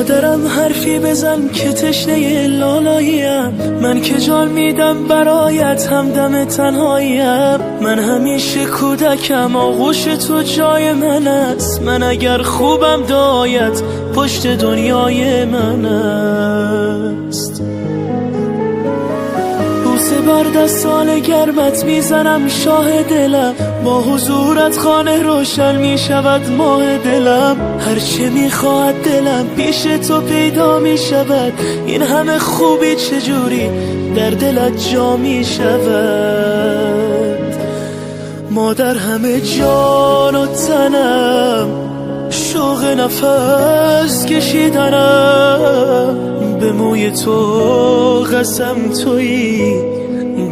مادرم حرفی بزن که تشنه لالاییم، من که جان میدم برایت همدم تنهاییم. من همیشه کودکم آغوش تو جای من است، من اگر خوبم دایت پشت دنیای من است. بوسه بر دستان گرمت میزنم شاه دلم، با حضورت خانه روشن میشود ماه دلم. هرچه میخواد دلم پیش تو پیدا میشود، این همه خوبی چجوری در دلت جا میشود. مادر همه جان و تنم، شوق نفس کشیدنم، به موی تو قسم تویی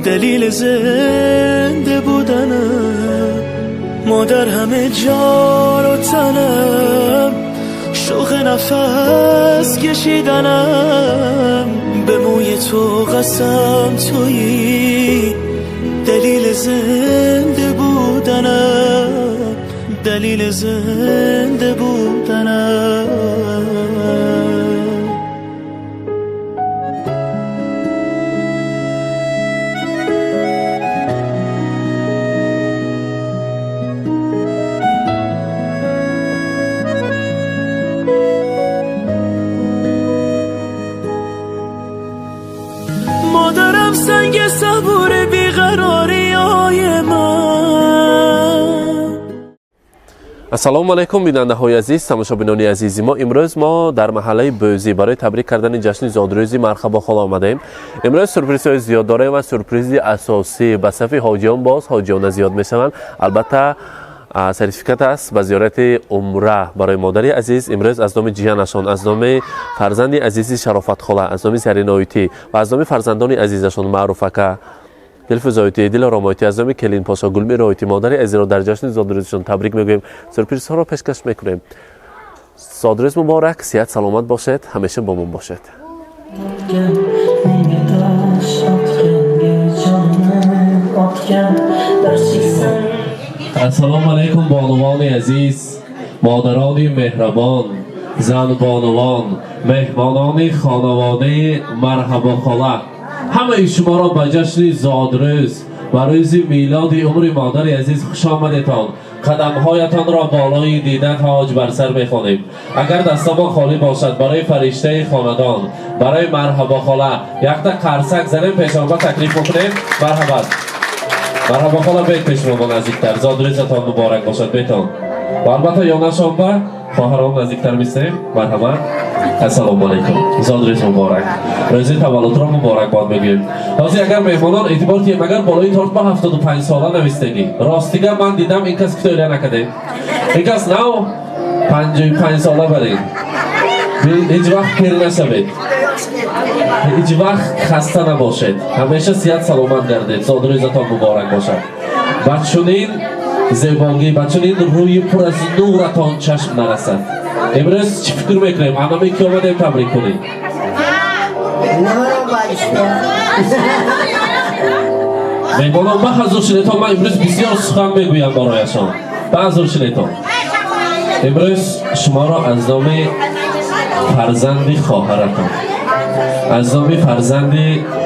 دلیل زنده بودنم. مادر همه جان و تنم، شوق نفس کشیدنم، به موی تو قسم تویی دلیل زنده بودنم، دلیل زنده بودنم. مادرم سنگ صبور بیقراری های من. السلام علیکم بیننده های عزیز، تماشابینان عزیزی ما، امروز ما در محله بوزی برای تبریک کردن جشن زادروزی مرحبا خال آمدیم. امروز سورپرایزهای زیاد داریم و سورپرایز اساسی به صف حاجیان باز حاجیان زیاد میشوند. البته سرتیفیکات است به زیارت عمره برای مادری عزیز. امروز از نام جیانشان، از نام فرزند عزیزی شرافت خاله، از نام زرینایتی و از نام فرزندان عزیزشان معروفکه دلفزایتی، دل رامایتی، از نام کلین پاشا، گلمی رایتی مادر عزیز را در جشن زادروزیشان تبریک میگوییم. سورپرایز ها را پیشکش میکنیم. زادروز مبارک، صحت سلامت باشد، همیشه با من باشد. السلام علیکم بانوان عزیز، مادران مهربان، زن بانوان، مهمانان خانواده مرحبا خاله، همه شما را به جشن زادروز و روز میلاد عمر مادر عزیز خوش آمدید. قدمهایتان را بالای دیده تاج بر سر می‌خوانیم. اگر دستمان خالی باشد برای فرشته خاندان، برای مرحبا خاله یک تا قرصک زنیم پیشانبا تکلیف می‌کنیم. مرحبا مرحبا خاله، بیت پیش ما نزدیکتر. زادروزتان مبارک باشد بیتان. و البته یانشان با خواهران نزدیکتر می‌سیم. مرحبا، السلام علیکم، زادروز مبارک، روز تولد را مبارک باد میگیم. حاضر اگر مهمانان اعتبار کنیم، اگر بالای تارت با 75 ساله نویستگی راستیگه من دیدم این کس که تویله نکده، این کس نو 55 ساله برید، هیچ وقت پیر نشوید، هیچ وقت خسته نباشید، همیشه صحت سلامت گردید. زادروزتان مبارک باشد. بچونین زیبایی، بچونین روی پر از نورتان چشم نرسد. امروز چی فکر میکنیم؟ انامی که آمدیم تبریک کنیم. میگویم من حضور شنیتان، من امروز بسیار سخن میگویم برایشان. به حضور شنیتان، امروز شما را از نام فرزند خواهرتان، از نام فرزند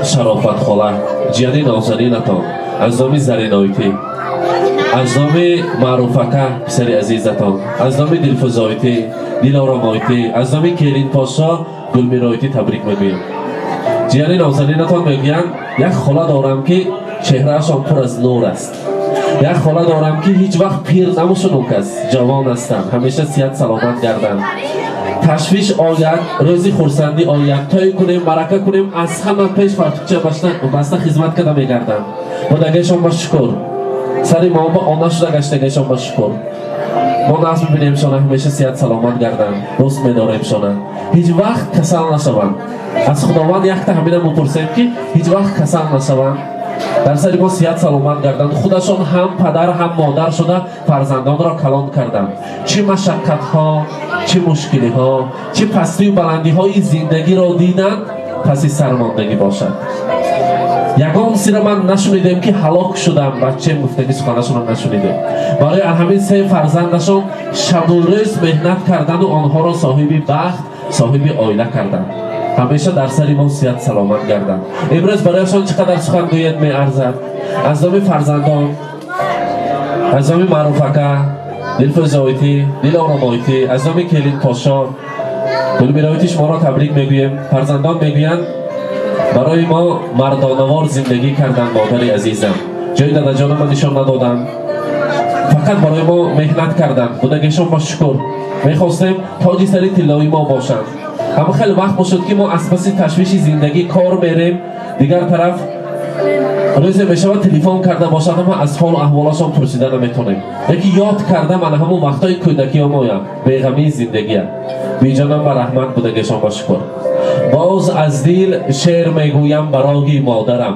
شرافت خاله جیانی نازنینتان، از نام زرینایتی، از نام معروفکه پسر عزیزتان، از نام دلفزایتی، دلارامایتی، از نام کلین پاشا گلمیرایتی تبریک میگویم. جیانی نازنینتان میگویند یک خاله دارم که چهرهشان پر از نور است، یک خاله دارم که هیچ وقت پیر نمیشون، کس جوان هستند، همیشه صحت سلامت گردند. تشویش آید، روزی خورسندی آید، تای کنیم، مرکه کنیم، از همه پیش فرتوکچه بسته خدمت کده میگردند. بودگیشان با شکر، سری ما با آنها شده گشتگیشان با شکر. ما ناز میبینیم شانه همیشه صحت سلامت گردند، دوست میداریم شانه، هیچ وقت کسل نشوند. از خداوند یک تا همینه میپرسیم که هیچ وقت کسل نشوند، در سری ما صحت سلامت گردند. خودشان هم پدر هم مادر شده فرزندان را کلان کردند. چه مشقت ها، چه مشکلی ها، چه پستی و بلندی های زندگی را دیدند، پسی سرماندگی باشد. یگان سیر من نشونیدیم که هلاک شدم، بچه گفتگی سخنشون نشونیدیم. برای همین سه فرزندشون شب و روز مهنت کردن و آنها را صاحب بخت، صاحب oila کردند. همیشه در سر ما صحت سلامت گردند. امروز برایشان چقدر سخن گوید می‌ارزد. از نام فرزندان، از نام معروفکه، دلفروز آیتی، دلارام آیتی، از نام کلید پاشا، گلمیرایتی شما را تبریک میگویم. فرزندان میگویند برای ما مردانوار زندگی کردند مادر عزیزم. جای دادا جان ما نشان ندادند. فقط برای ما مهنت کردند. خدایشان با شکر. میخواستیم تاج سر طلایی ما باشند. اما خیلی وقت شد که ما از پس تشویش زندگی کار میریم. دیگر طرف روز میشود تلفن کرده باشد اما از حال و احوالشان پرسیده نمیتونیم. یکی یاد کرده من همون وقتای کودکی مایم بیغمی زندگی بیجانم و رحمت بودگشان با شکر. باز از دل شعر میگویم برای مادرم،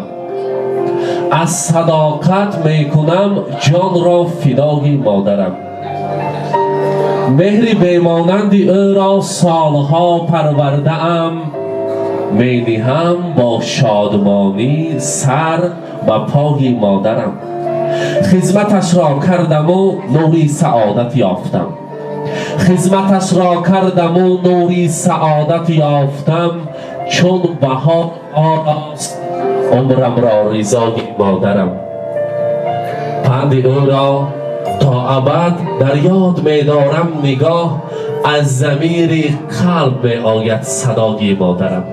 از صداقت میکنم جان را فدای مادرم. مهر بیمانند او را سالها پرورده ام، می‌نهم با شادمانی سر و پای مادرم. خدمتش را کردم و نوری سعادت یافتم. خدمتش را کردم و نوری سعادت یافتم. چون بهار آراست عمرم را رضای مادرم. پند او را تا ابد در یاد می‌دارم نگاه، از ضمیر قلب می‌آید صدای مادرم.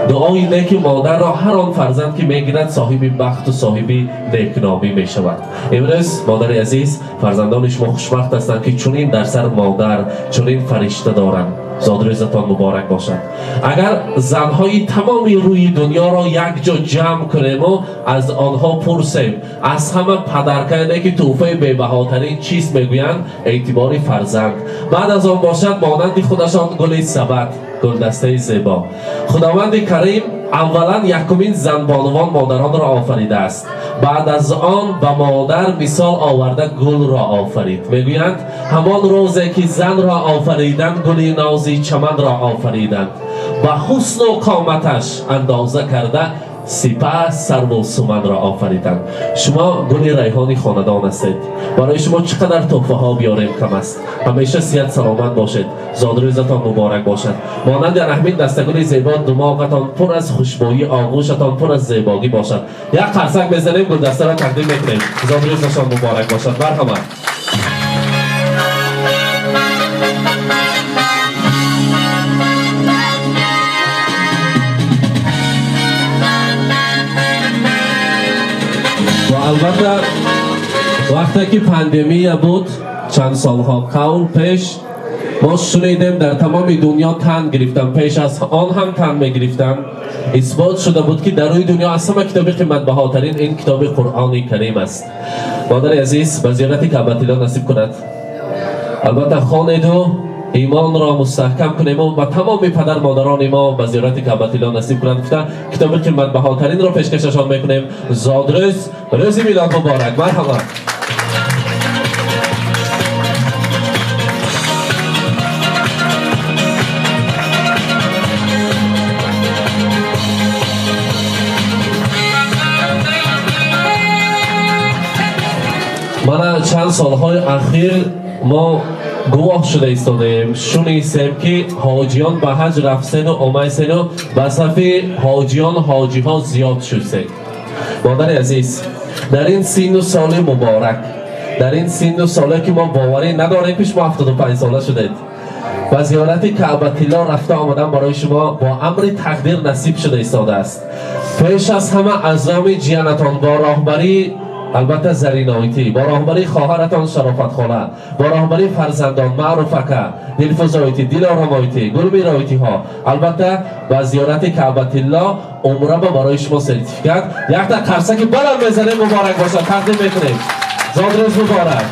دعای نیک مادر را هر آن فرزند که میگیرد صاحب بخت و صاحب نیکنامی می شود. امروز مادر عزیز فرزندان شما خوشبخت هستند که چنین در سر مادر چنین فرشته دارند. زادروزتان مبارک باشد. اگر زنهای تمامی روی دنیا را یک جا جمع کنیم و از آنها پرسیم از همه پدرکانی که توفه بی‌بهاترین چیز میگویند اعتبار فرزند، بعد از آن باشد مانند خودشان گل سبد، گلدسته زیبا. خداوند کریم اولا یکمین زن بانوان مادران را آفریده است. بعد از آن به مادر مثال آورده گل را آفرید. میگویند همان روزی که زن را آفریدند گل نازی چمن را آفریدند. به حسن و قامتش اندازه کرده سپس سرو و سمن را آفریدند. شما گل ریحانی خاندان هستید. برای شما چقدر تحفه ها بیاریم کم است. همیشه صحت سلامت باشید. زادروزتان مبارک باشد. مانند رحمین دستگل زیبا دماغتان پر از خوشبویی، آغوشتان پر از زیبایی باشد. یک قرصک بزنیم گلدسته را تقدیم میکنیم. زادروزتان مبارک باشد. مرحمت. البته وقتی که پاندمی بود چند سالها قبل پیش ما شنیدیم در تمام دنیا تن گرفتن، پیش از آن هم تن میگرفتن. اثبات شده بود که در روی دنیا از همه کتاب قیمت بهاترین این کتاب قرآن کریم است. مادر عزیز به زیارت کعبه الله نصیب کند. البته خواندید و ایمان را مستحکم کنیم و تمام پدر مادران ما به زیارت کعبه الله نصیب کنند. کتاب قیمت بهاترین را پیشکششان میکنیم. زادروز روز میلاد مبارک. مرحبا. من چند سالهای اخیر ما گواه شده ایستادیم، شنیدیم که حاجیان به حج رفتن و آمدن و به صف حاجیان حاجی ها زیاد شده. مادر عزیز در این سن و سال مبارک، در این سن و ساله که ما باوری نداریم پیش ما 75 ساله شدید و زیارت کعبه الله رفته آمدن برای شما با امر تقدیر نصیب شده ایستاده است. پیش از همه از نام جیانتان با راهبری البته زرین آیتی، با راهبری خواهرتان شرافت خاله، با راهبری فرزندان معروفکه، دلفروز آیتی، دلارام آیتی، گلمیر آیتی ها، البته با زیارت کعبه الله عمره برای شما سرتیفیکت یک تا قرصک بلند بزنیم مبارک باشد تقدیم میکنیم. زادروز مبارک.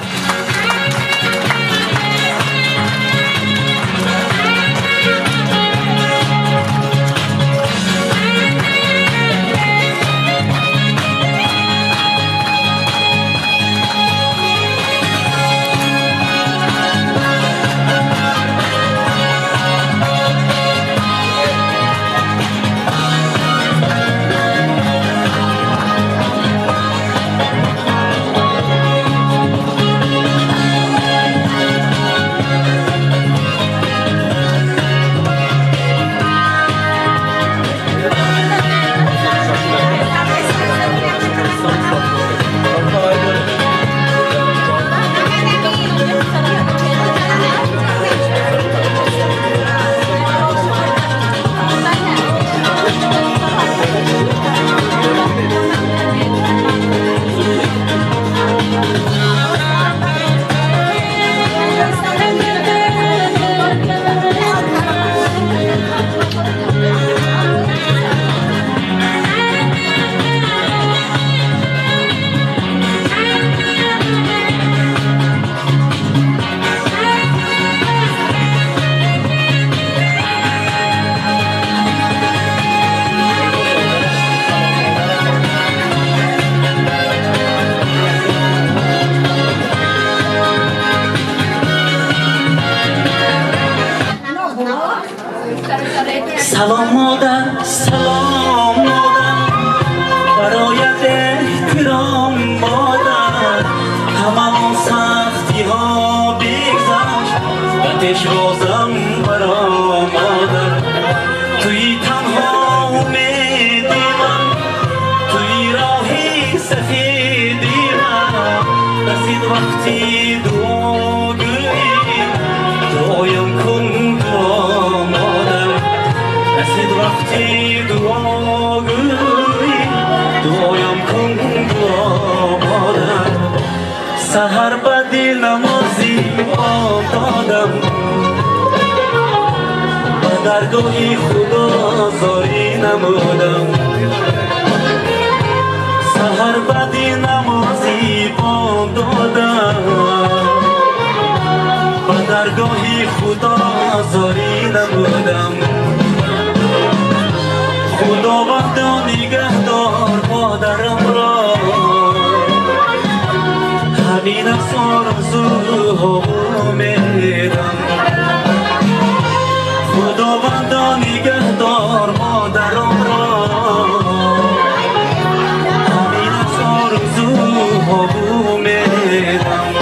سلام مادر سلام مادر برایت احترام مادر همه سختی ها بگذشت قدش بازم برا مادر توی تنها امیدی من توی راهی سفیدی من رسید وقتی دعاگویی دعایم کن دعا مادر رسید وقتی دعاگویی دعایم کن دعا مادر سحر بدی نمازی آب دادم به درگاهی خدا زاری نمودم سحر بدی نمازی بام دادم به درگاهی خدا زاری نمودم خداوندا نگهدار مادرم را همین از آرزوها امیدم خداوندا نگهدار مادرم را همین از آرزوها امیدم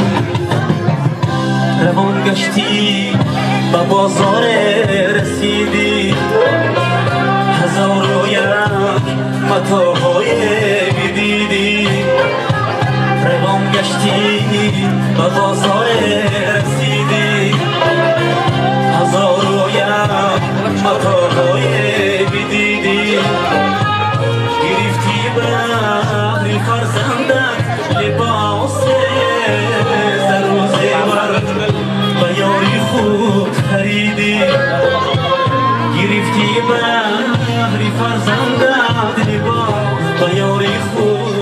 روان گشتی به بازار رسیدی هزار و یک متاعهای بدیدی روان گشتی به بازار رسیدی هزار و یک متاعهای بدیدی گرفتی بهر فرزندت لباس زر و زیور به یاری خود خریدی گرفتی بهر فرزندت لباس به یاری خود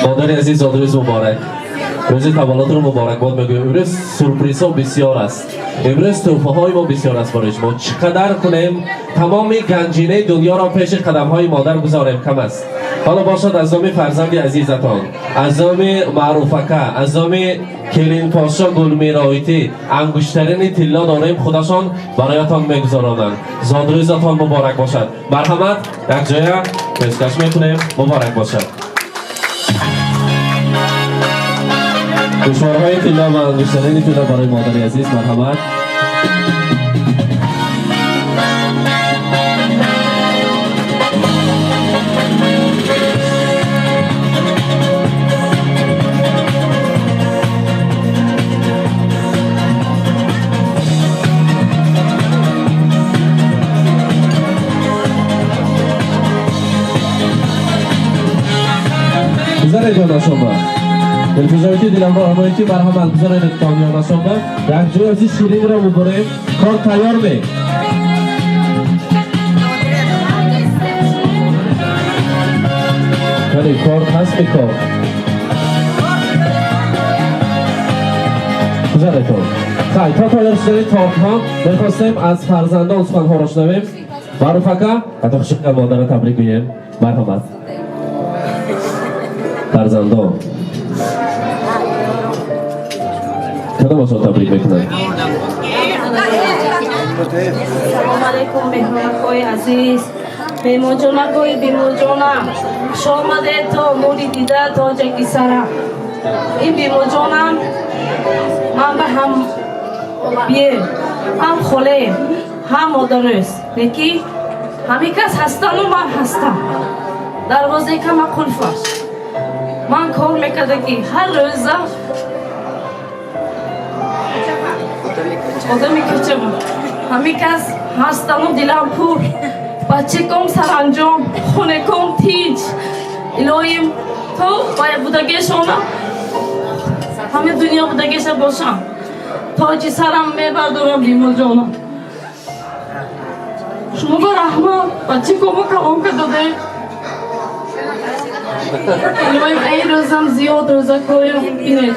مادر عزیز روز مبارک روز تولد رو مبارکباد میگویم امروز سورپرایز ها بسیار است امروز تحفه های ما بسیار است برای شما چقدر کنیم تمام گنجینه دنیا را پیش قدم های مادر بذاریم کم است حالا باشد از نام فرزند عزیزتان از نام معروفکه از نام کلین پاشا گلمیرایتی انگشترین طلا داریم خودشان برایتان میگذارانند زادروزتان مبارک باشد مرحمت یک جای پیشکش میکنیم مبارک باشد گوشوارهای طلا و انگشترین طلا برای مادر عزیز مرحمت بذارید جانا شما دلفزایتی دیلم را همایتی مرحمت بذارید کامیانا شما یک جای ازی شیرین را ببریم کار تیار می کاری کار هست می کار بذارید تو خیلی تا تایار شدید تاک هم میخواستیم از فرزندان سخن ها را شنویم معروفکه حتی خشق مادر تبریک بگیم مرحمت فرزندان کدام از تبریک میکنند سلام علیکم مهمانکای عزیز مهمانجانکای بیمارجانم شامده تا موری دیده تا جکی سرم این بیمارجانم من به هم بیه هم خوله هم مادرست لیکی همی کس هستن و من هستم دروازه که من قلفش من کار میکرده که هر روزه آدمی کچه من همی کس هستم و دلم پور بچه کم سرانجام خونه کم تیج الهیم تو باید بودگیشانم همه دنیا بودگیش باشم تاجی سرم میبردارم لیمون جانم شما با رحمت بچه کمو کلام که داده الهیم این روزم زیاد روزه کویم اینه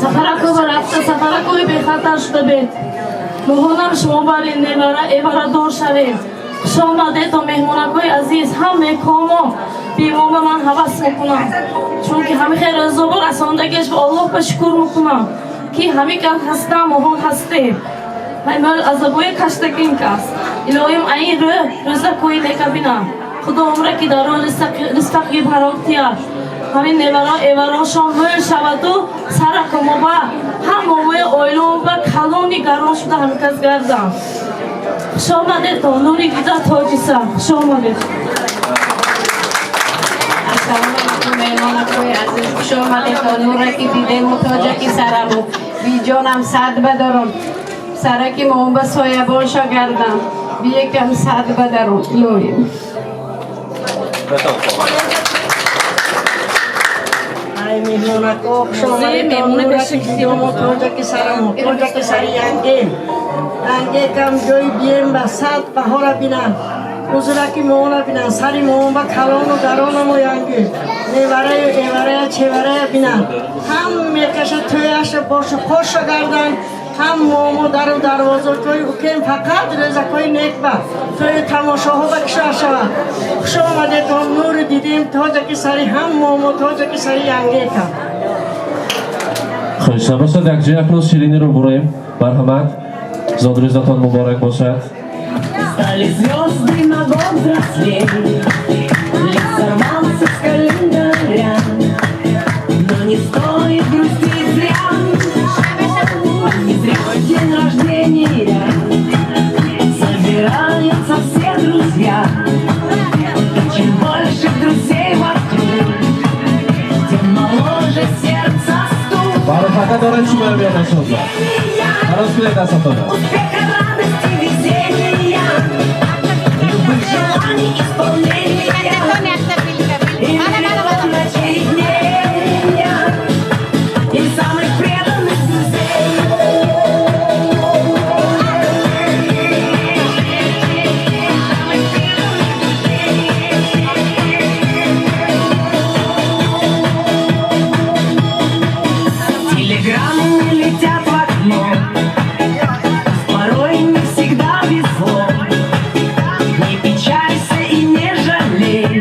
سفرکو برفته سفرکوی بی خطر شده بید مهمانم شما برین نبره ایبره دور شوید شامده تا مهمانکوی عزیز همه کامو بیمام من حوث میکنم چون که همه خیر رزابا رساندگیش به الله بشکر میکنم که همه کل هستم مهمان هسته مال ازبوی کشتکین کس الهیم این روزا کوی نکبینا خدا عمره که دارو رستقی براکتیا همین نورا شامل شود و سرکمو با همومه اویلوم با کلونی گرون شده همکس گردم شامده تو نوری گیدا توجیسا شامده شامده تو نوره که دیدم و توجه که سرمو بی جانم صد بدارم سرکی موم با سایه باشا گردم بی یکم صد بدارم لویم میمونه بشکتی و توجه که سرمو توجه که سری انگه کم جوی بیم با صد بهارا بینم اوزرکی مونا بینم سری موم با کلان و درانم و ینگه نیوره چهوره بینم هم میکشه تویش باشه خوش گردن هم مومو در و دروازه توی اوکیم فقط رزا کوی نیک با توی تماشاها بکشه شود خوش آمده تا نور دیدیم توجه که سری هم مومو توجه که سری ینگه کم خوش نباشد یک جای اکنون شیرینی رو بریم مرحمت زادروزتان مبارک باشد Стали звезды на год взрослее, лет сорвался с календаря, но не стоит грустить зря, не зря день рождения, собираются все друзья, чем больше друзей вокруг, тем моложе сердце стук. Барахата дорад шумо биёна шоза. Харос кунед дастатона. Успеха, радости, везения, любых желаний, исполнения и миллион ночей и дней, и самых преданных друзей. Телеграммы летят в окно, порой не всегда везло. Не печалься и не жалей,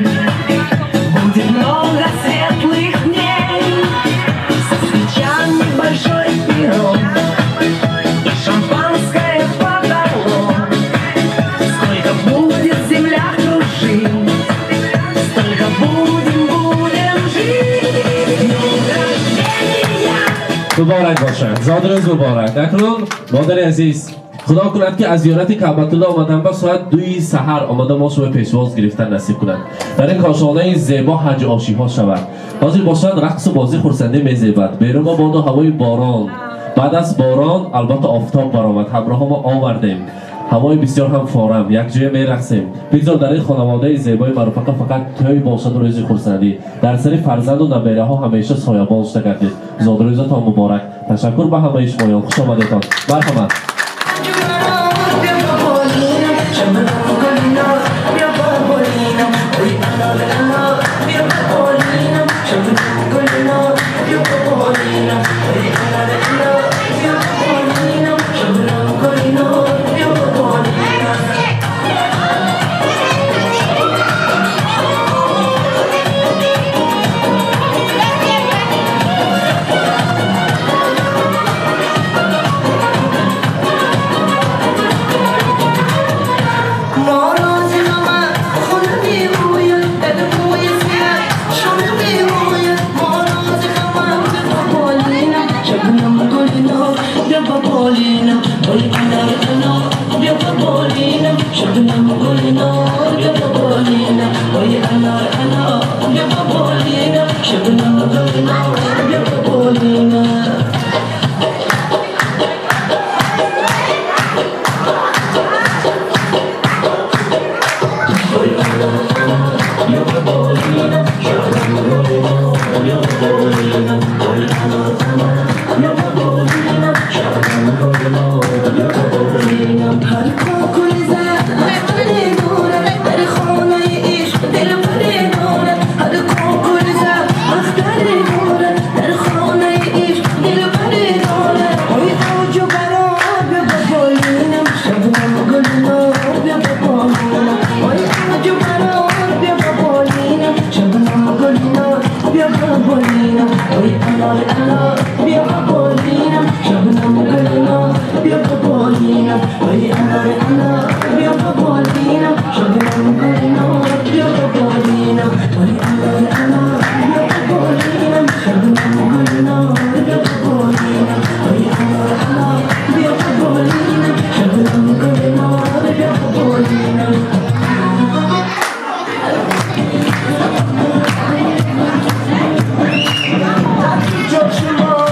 будет много светлых дней. Со свечами большой пирог и шампанское подало. Сколько будет земля кружить, столько будем жить. Днем рождения! مبارک باشد زادروز مبارک اکنون مادر عزیز خدا کند که از زیارت کعبةالله آمدن با ساعت 2 سحر آمده ما شما پیشواز گرفتن نصیب کنند در این کاشانه زیبا حج آشی ها شود حاضر باشد رقص و بازی خورسندی میزیبد بیرون ما باد و هوای باران بعد از باران البته آفتاب برآمد همراه ما آوردیم هوای بسیار هم فارم یک جای میرقصیم بگذار در این خانواده زیبای مرافقه فقط توی باشد و روز خورسندی در سر فرزند و نبیره ها همیشه سایبان شده گردید زادروزتان مبارک تشکر به همه شمایان خوش آمدید مرحمت Bia Papolina, Shabnam Galina, Bia Papolina. Joshua,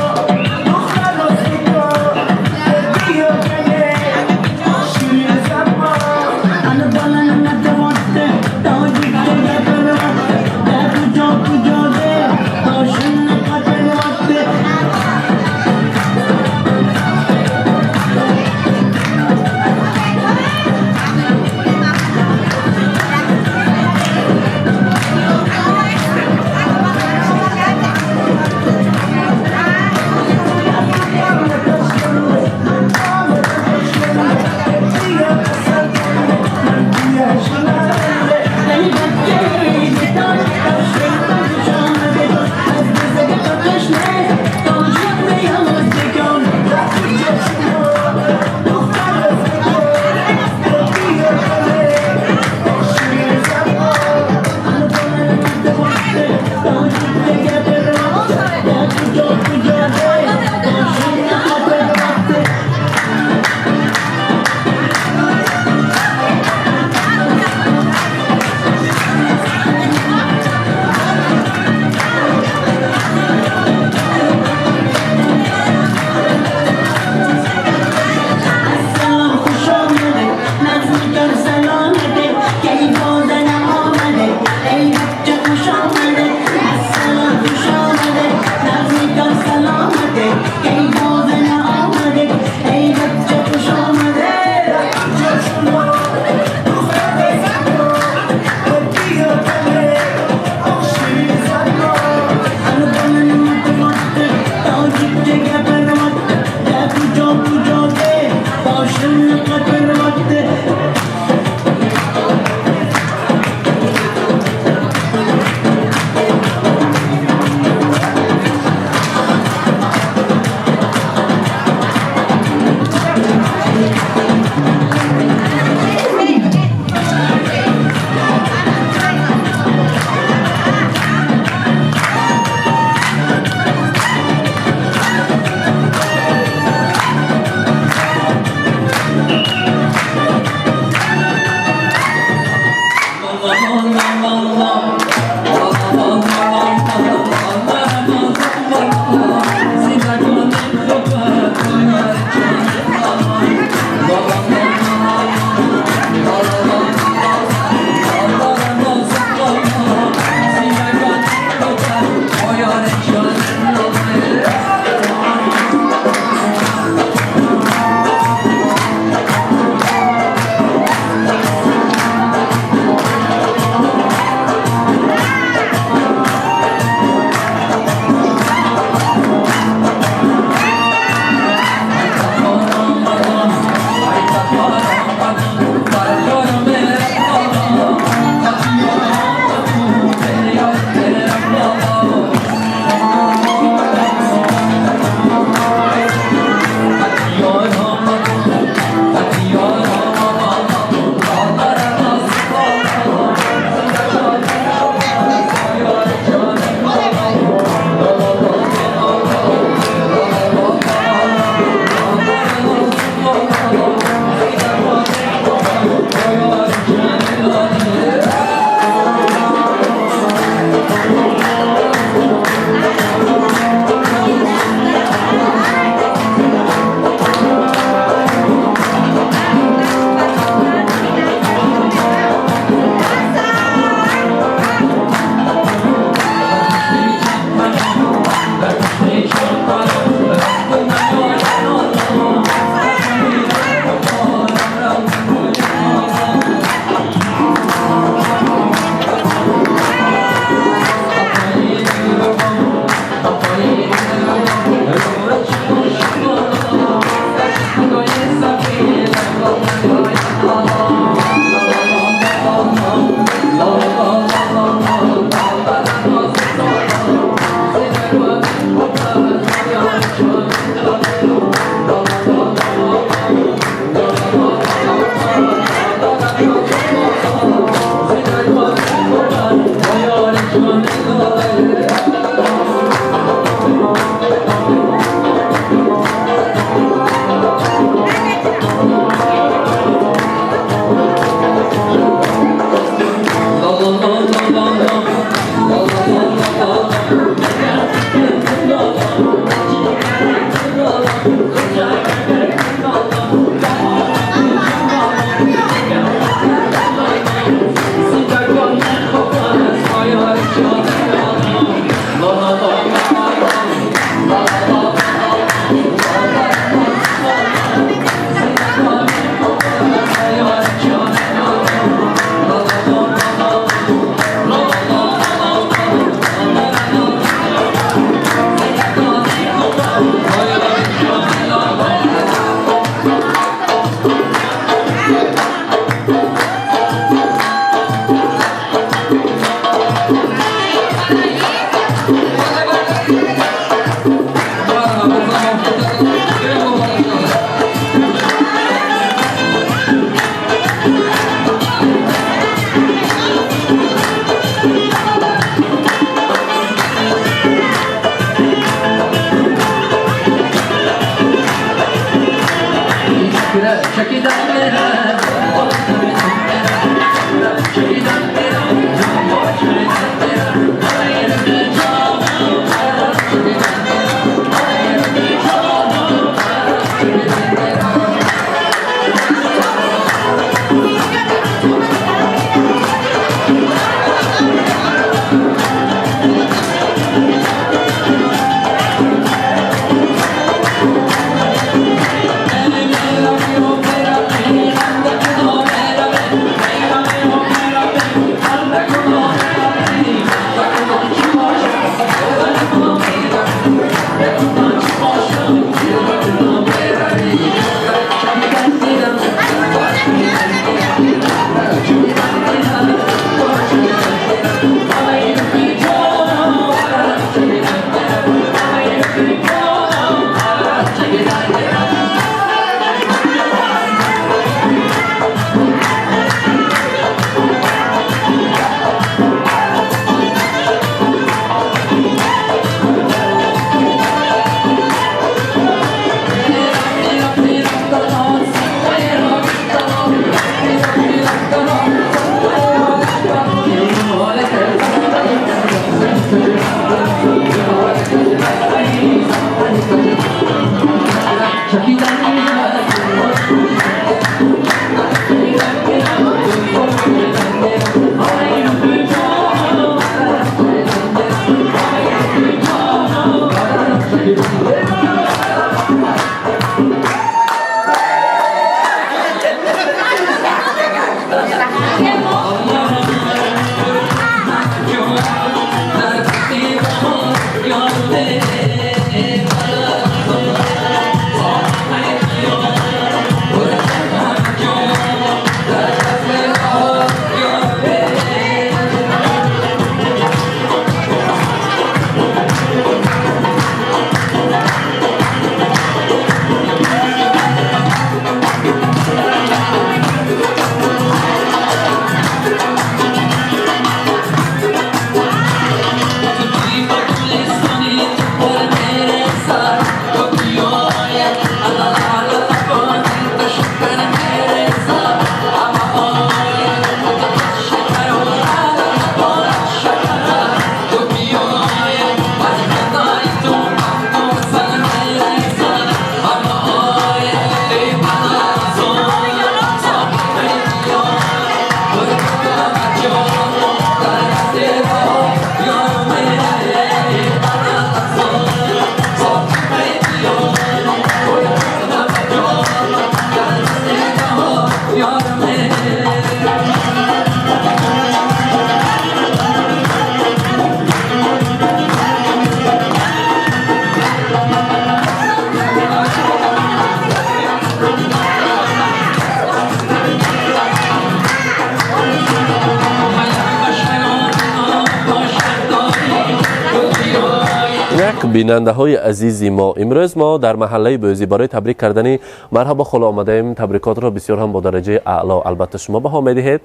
بیننده های عزیزی ما، امروز ما در محله بوزی برای تبریک کردن مرحبا خلا آمده ایم. تبریکات را بسیار هم با درجه اعلی البته شما بها میدهید.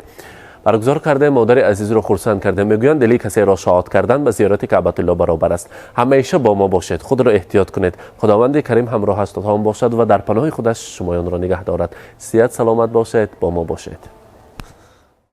برگزار کرده مادر عزیز را خرسند کرده. میگویند دلی کسی را شاد کردن به زیارت کعبه الله برابر است. همیشه با ما باشید، خود را احتیاط کنید. خداوند کریم همراه است و باشد و در پناه خودش شمایان را نگه دارد. صحت سلامت باشید، با ما باشید.